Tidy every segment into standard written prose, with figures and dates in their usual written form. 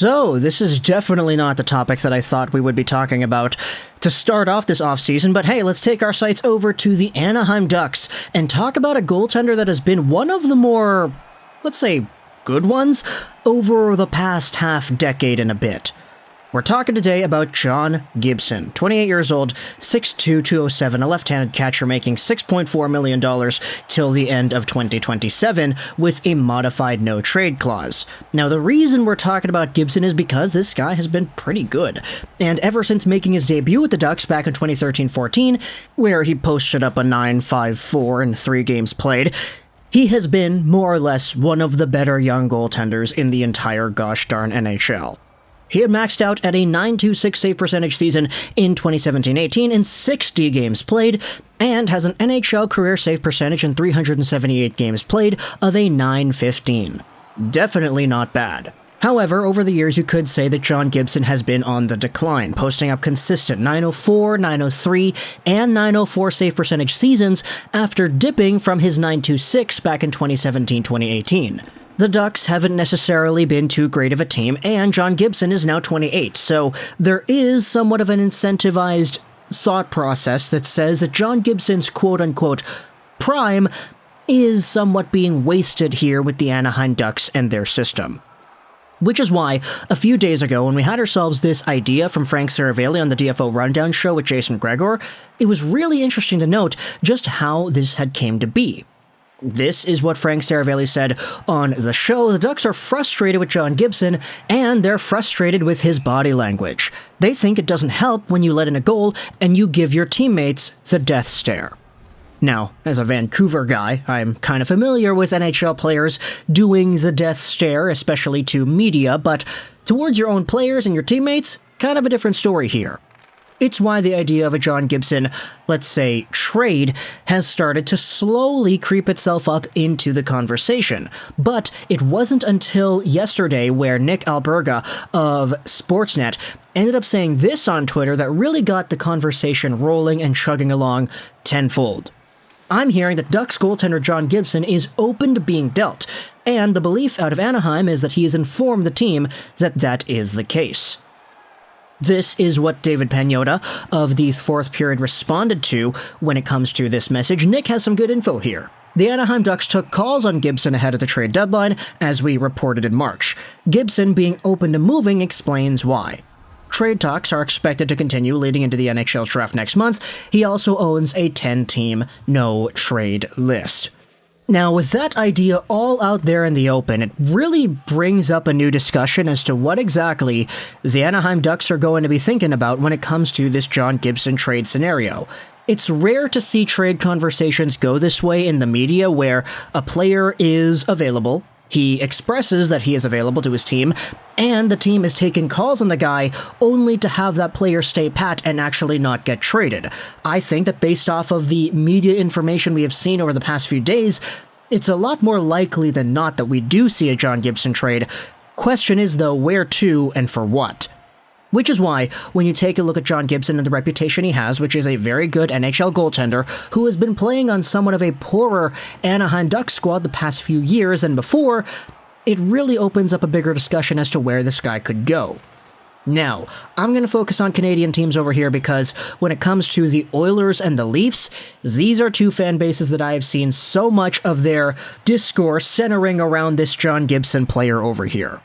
So, this is definitely not the topic that I thought we would be talking about to start off this offseason, but hey, let's take our sights over to the Anaheim Ducks and talk about a goaltender that has been one of the more, let's say, good ones over the past half-decade and a bit. We're talking today about John Gibson, 28 years old, 6'2", 207, a left-handed catcher making $6.4 million till the end of 2027 with a modified no-trade clause. Now, the reason we're talking about Gibson is because this guy has been pretty good. And ever since making his debut with the Ducks back in 2013-14, where he posted up a 9.54 in 3 games played, he has been, more or less, one of the better young goaltenders in the entire gosh darn NHL. He had maxed out at a .926 save percentage season in 2017-18 in 60 games played, and has an NHL career save percentage in 378 games played of a .915. Definitely not bad. However, over the years you could say that John Gibson has been on the decline, posting up consistent .904, .903, and .904 save percentage seasons after dipping from his .926 back in 2017-2018. The Ducks haven't necessarily been too great of a team, and John Gibson is now 28, so there is somewhat of an incentivized thought process that says that John Gibson's quote-unquote prime is somewhat being wasted here with the Anaheim Ducks and their system. Which is why, a few days ago, when we had ourselves this idea from Frank Saravelli on the DFO Rundown show with Jason Gregor, it was really interesting to note just how this had came to be. This is what Frank Saravelli said on the show. The Ducks are frustrated with John Gibson, and they're frustrated with his body language. They think it doesn't help when you let in a goal and you give your teammates the death stare. Now, as a Vancouver guy, I'm kind of familiar with NHL players doing the death stare, especially to media, but towards your own players and your teammates, kind of a different story here. It's why the idea of a John Gibson, let's say, trade has started to slowly creep itself up into the conversation. But it wasn't until yesterday where Nick Alberga of Sportsnet ended up saying this on Twitter that really got the conversation rolling and chugging along tenfold. I'm hearing that Ducks goaltender John Gibson is open to being dealt, and the belief out of Anaheim is that he has informed the team that that is the case. This is what David Pagnotta of the Fourth Period responded to when it comes to this message. Nick has some good info here. The Anaheim Ducks took calls on Gibson ahead of the trade deadline, as we reported in March. Gibson being open to moving explains why. Trade talks are expected to continue leading into the NHL Draft next month. He also owns a 10-team no-trade list. Now, with that idea all out there in the open, it really brings up a new discussion as to what exactly the Anaheim Ducks are going to be thinking about when it comes to this John Gibson trade scenario. It's rare to see trade conversations go this way in the media where a player is available, he expresses that he is available to his team, and the team is taking calls on the guy only to have that player stay pat and actually not get traded. I think that based off of the media information we have seen over the past few days, it's a lot more likely than not that we do see a John Gibson trade. Question is, though, where to and for what? Which is why, when you take a look at John Gibson and the reputation he has, which is a very good NHL goaltender who has been playing on somewhat of a poorer Anaheim Ducks squad the past few years and before, it really opens up a bigger discussion as to where this guy could go. Now, I'm going to focus on Canadian teams over here because when it comes to the Oilers and the Leafs, these are two fan bases that I have seen so much of their discourse centering around this John Gibson player over here.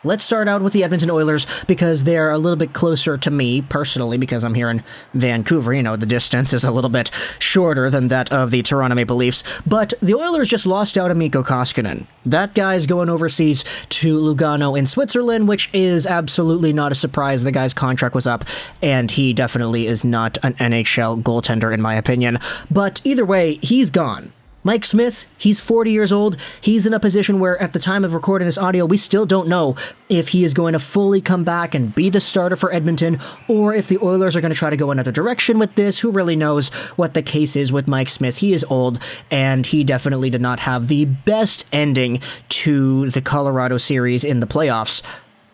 Let's start out with the Edmonton Oilers because they're a little bit closer to me personally because I'm here in Vancouver. You know, the distance is a little bit shorter than that of the Toronto Maple Leafs. But the Oilers just lost out on Mikko Koskinen. That guy's going overseas to Lugano in Switzerland, which is absolutely not a surprise. The guy's contract was up, and he definitely is not an NHL goaltender in my opinion. But either way, he's gone. Mike Smith, he's 40 years old. He's in a position where at the time of recording this audio, we still don't know if he is going to fully come back and be the starter for Edmonton, or if the Oilers are going to try to go another direction with this. Who really knows what the case is with Mike Smith? He is old, and he definitely did not have the best ending to the Colorado series in the playoffs.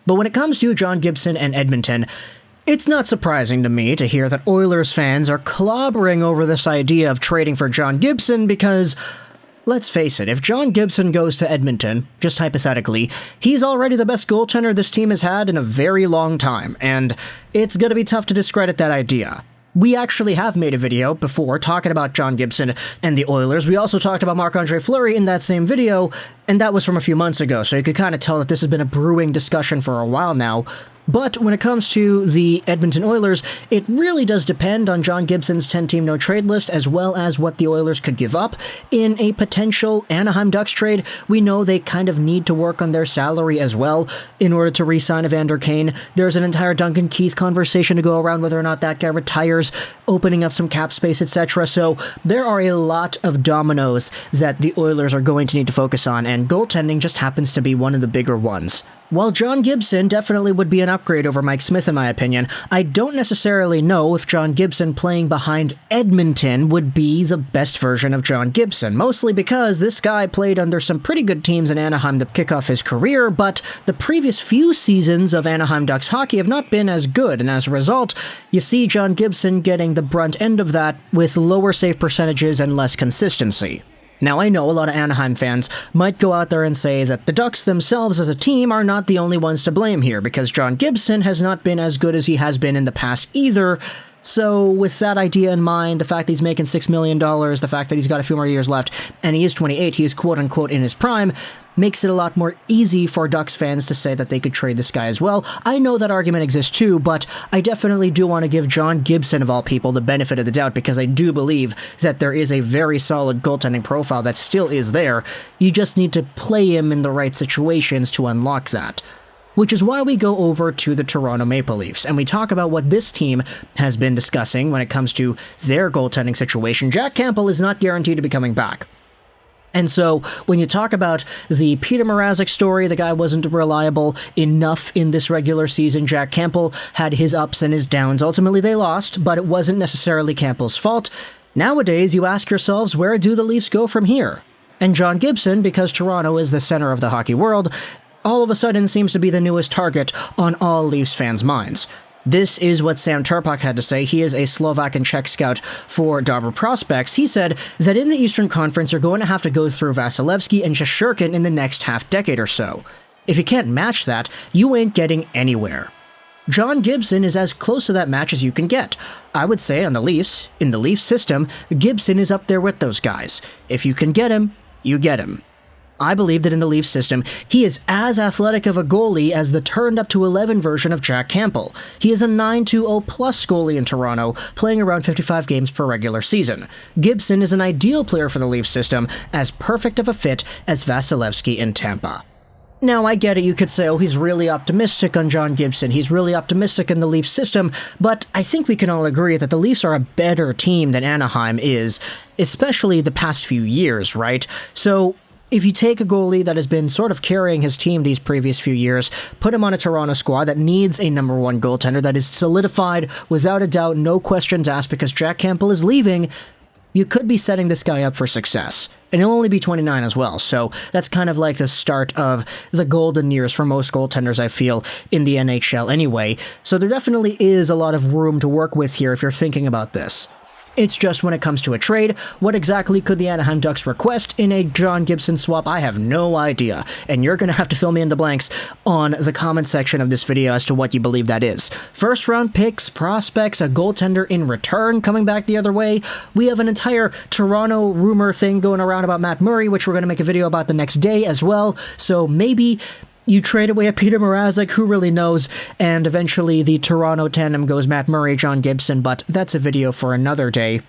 But when it comes to John Gibson and Edmonton, it's not surprising to me to hear that Oilers fans are clobbering over this idea of trading for John Gibson because, let's face it, if John Gibson goes to Edmonton, just hypothetically, he's already the best goaltender this team has had in a very long time, and it's gonna be tough to discredit that idea. We actually have made a video before talking about John Gibson and the Oilers. We also talked about Marc-Andre Fleury in that same video, and that was from a few months ago, so you could kind of tell that this has been a brewing discussion for a while now. But when it comes to the Edmonton Oilers, it really does depend on John Gibson's 10-team no-trade list, as well as what the Oilers could give up in a potential Anaheim Ducks trade. We know they kind of need to work on their salary as well in order to re-sign Evander Kane. There's an entire Duncan Keith conversation to go around whether or not that guy retires, opening up some cap space, etc. So there are a lot of dominoes that the Oilers are going to need to focus on, and goaltending just happens to be one of the bigger ones. While John Gibson definitely would be an upgrade over Mike Smith in my opinion, I don't necessarily know if John Gibson playing behind Edmonton would be the best version of John Gibson, mostly because this guy played under some pretty good teams in Anaheim to kick off his career, but the previous few seasons of Anaheim Ducks hockey have not been as good, and as a result, you see John Gibson getting the brunt end of that with lower save percentages and less consistency. Now, I know a lot of Anaheim fans might go out there and say that the Ducks themselves as a team are not the only ones to blame here, because John Gibson has not been as good as he has been in the past either. So with that idea in mind, the fact that he's making $6 million, the fact that he's got a few more years left, and he is 28, he is quote-unquote in his prime, makes it a lot more easy for Ducks fans to say that they could trade this guy as well. I know that argument exists too, but I definitely do want to give John Gibson, of all people, the benefit of the doubt, because I do believe that there is a very solid goaltending profile that still is there. You just need to play him in the right situations to unlock that. Which is why we go over to the Toronto Maple Leafs, and we talk about what this team has been discussing when it comes to their goaltending situation. Jack Campbell is not guaranteed to be coming back. And so, when you talk about the Peter Mrazek story, the guy wasn't reliable enough in this regular season. Jack Campbell had his ups and his downs. Ultimately, they lost, but it wasn't necessarily Campbell's fault. Nowadays, you ask yourselves, where do the Leafs go from here? And John Gibson, because Toronto is the center of the hockey world, all of a sudden seems to be the newest target on all Leafs fans' minds. This is what Sam Turpak had to say. He is a Slovak and Czech scout for Dobber Prospects. He said that in the Eastern Conference, you're going to have to go through Vasilevsky and Shesterkin in the next half-decade or so. If you can't match that, you ain't getting anywhere. John Gibson is as close to that match as you can get. I would say on the Leafs, in the Leafs system, Gibson is up there with those guys. If you can get him, you get him. I believe that in the Leafs system, he is as athletic of a goalie as the turned-up-to-11 version of Jack Campbell. He is a 9.20+ goalie in Toronto, playing around 55 games per regular season. Gibson is an ideal player for the Leafs system, as perfect of a fit as Vasilevsky in Tampa. Now, I get it, you could say, oh, he's really optimistic on John Gibson, he's really optimistic in the Leafs system, but I think we can all agree that the Leafs are a better team than Anaheim is, especially the past few years, right? So if you take a goalie that has been sort of carrying his team these previous few years, put him on a Toronto squad that needs a number one goaltender that is solidified, without a doubt, no questions asked, because Jack Campbell is leaving, you could be setting this guy up for success. And he'll only be 29 as well, so that's kind of like the start of the golden years for most goaltenders, I feel, in the NHL anyway. So there definitely is a lot of room to work with here if you're thinking about this. It's just when it comes to a trade, what exactly could the Anaheim Ducks request in a John Gibson swap? I have no idea, and you're going to have to fill me in the blanks on the comment section of this video as to what you believe that is. First round picks, prospects, a goaltender in return coming back the other way. We have an entire Toronto rumor thing going around about Matt Murray, which we're going to make a video about the next day as well, so maybe you trade away a Peter Mrazek, who really knows, and eventually the Toronto tandem goes Matt Murray, John Gibson, but that's a video for another day.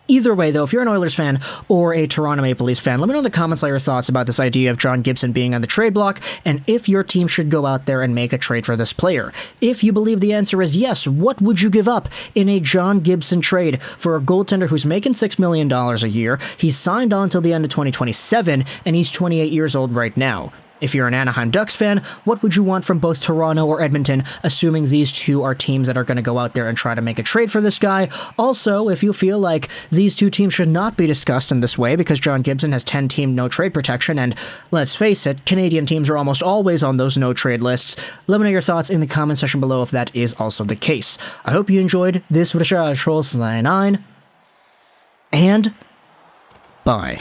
Either way, though, if you're an Oilers fan or a Toronto Maple Leafs fan, let me know in the comments all your thoughts about this idea of John Gibson being on the trade block, and if your team should go out there and make a trade for this player. If you believe the answer is yes, what would you give up in a John Gibson trade for a goaltender who's making $6 million a year? He's signed on until the end of 2027, and he's 28 years old right now. If you're an Anaheim Ducks fan, what would you want from both Toronto or Edmonton, assuming these two are teams that are going to go out there and try to make a trade for this guy? Also, if you feel like these two teams should not be discussed in this way because John Gibson has 10-team no-trade protection, and let's face it, Canadian teams are almost always on those no-trade lists, let me know your thoughts in the comment section below if that is also the case. I hope you enjoyed this video, Trolls 99, and bye.